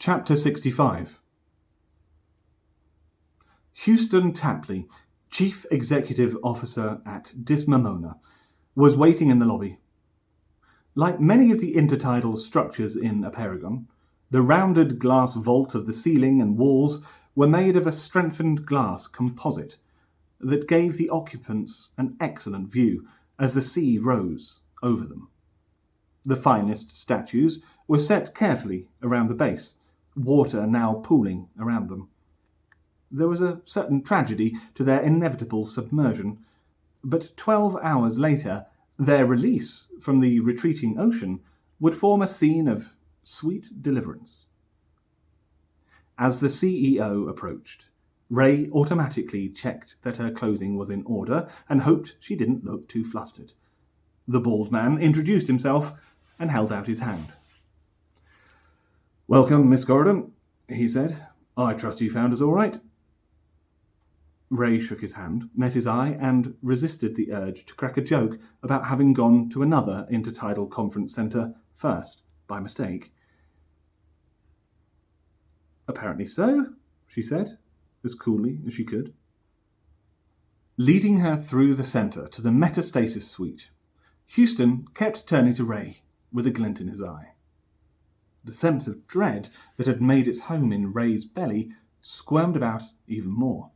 Chapter 65. Houston Tapley, Chief Executive Officer at Dismamona, was waiting in the lobby. Like many of the intertidal structures in a perigon, the rounded glass vault of the ceiling and walls were made of a strengthened glass composite that gave the occupants an excellent view as the sea rose over them. The finest statues were set carefully around the base, water now pooling around them. There was a certain tragedy to their inevitable submersion, but 12 hours later, their release from the retreating ocean would form a scene of sweet deliverance. As the CEO approached, Ray automatically checked that her clothing was in order and hoped she didn't look too flustered. The bald man introduced himself and held out his hand. "Welcome, Miss Corridon," he said. "I trust you found us all right." Ray shook his hand, met his eye, and resisted the urge to crack a joke about having gone to another intertidal conference centre first, by mistake. "Apparently so," she said, as coolly as she could. Leading her through the centre to the metastasis suite, Houston kept turning to Ray with a glint in his eye. The sense of dread that had made its home in Ray's belly squirmed about even more.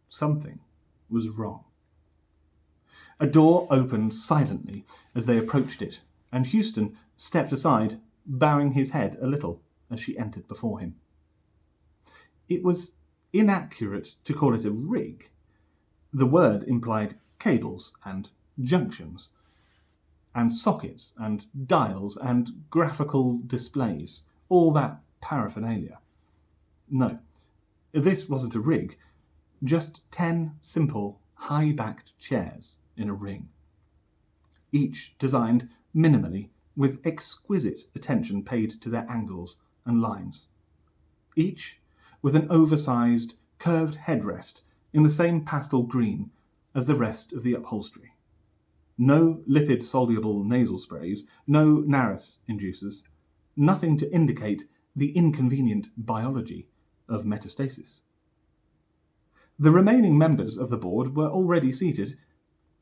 Something was wrong. A door opened silently as they approached it, and Houston stepped aside, bowing his head a little as she entered before him. It was inaccurate to call it a rig. The word implied cables and junctions, and sockets and dials and graphical displays, all that paraphernalia. No, this wasn't a rig, just 10 simple, high-backed chairs in a ring, each designed minimally with exquisite attention paid to their angles and lines, each with an oversized, curved headrest in the same pastel green as the rest of the upholstery. No lipid-soluble nasal sprays, no Naris inducers, nothing to indicate the inconvenient biology of metastasis. The remaining members of the board were already seated,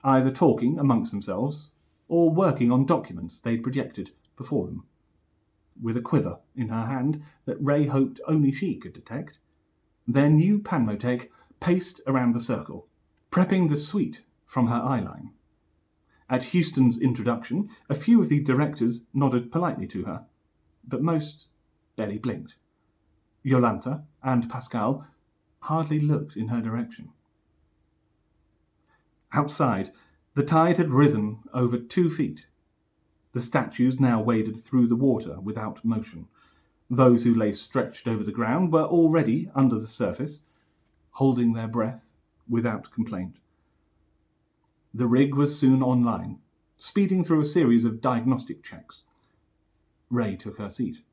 either talking amongst themselves or working on documents they'd projected before them. With a quiver in her hand that Ray hoped only she could detect, their new panmotech paced around the circle, prepping the suite from her eyeline. At Houston's introduction, a few of the directors nodded politely to her, but most barely blinked. Jolanta and Pascal hardly looked in her direction. Outside, the tide had risen over 2 feet. The statues now waded through the water without motion. Those who lay stretched over the ground were already under the surface, holding their breath without complaint. The rig was soon online, speeding through a series of diagnostic checks. Ray took her seat.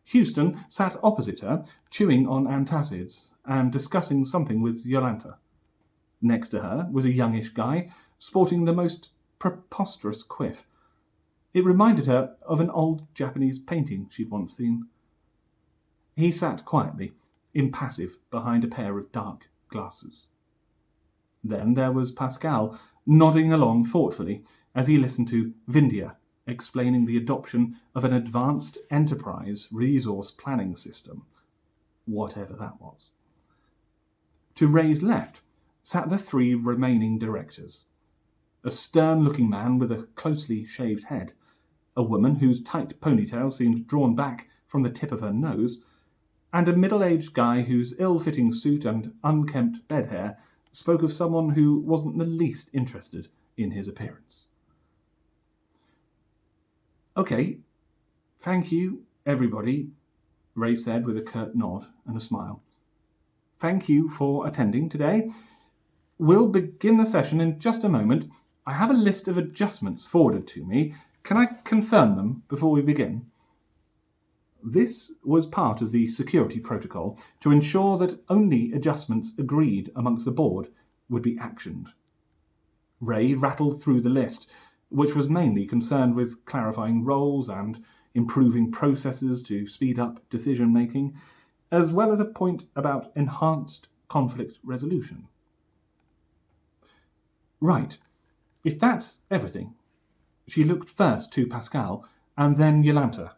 Houston sat opposite her, chewing on antacids and discussing something with Jolanta. Next to her was a youngish guy, sporting the most preposterous quiff. It reminded her of an old Japanese painting she'd once seen. He sat quietly, impassive, behind a pair of dark glasses. Then there was Pascal, nodding along thoughtfully as he listened to Vindia explaining the adoption of an advanced enterprise resource planning system, whatever that was. To Ray's left sat the 3 remaining directors. A stern-looking man with a closely shaved head, a woman whose tight ponytail seemed drawn back from the tip of her nose, and a middle-aged guy whose ill-fitting suit and unkempt bed hair spoke of someone who wasn't the least interested in his appearance. "Okay, thank you, everybody," Ray said with a curt nod and a smile. "Thank you for attending today. We'll begin the session in just a moment. I have a list of adjustments forwarded to me. Can I confirm them before we begin?" This was part of the security protocol to ensure that only adjustments agreed amongst the board would be actioned. Ray rattled through the list, which was mainly concerned with clarifying roles and improving processes to speed up decision-making, as well as a point about enhanced conflict resolution. Right, if that's everything. She looked first to Pascal and then Jolanta,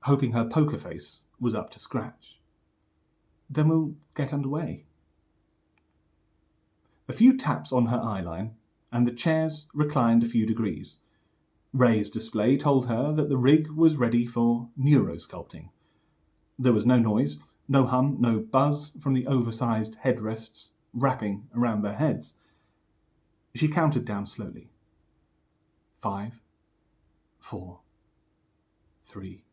hoping her poker face was up to scratch. Then we'll get underway. A few taps on her eyeline, and the chairs reclined a few degrees. Ray's display told her that the rig was ready for neurosculpting. There was no noise, no hum, no buzz from the oversized headrests wrapping around their heads. She counted down slowly. 5, 4, 3,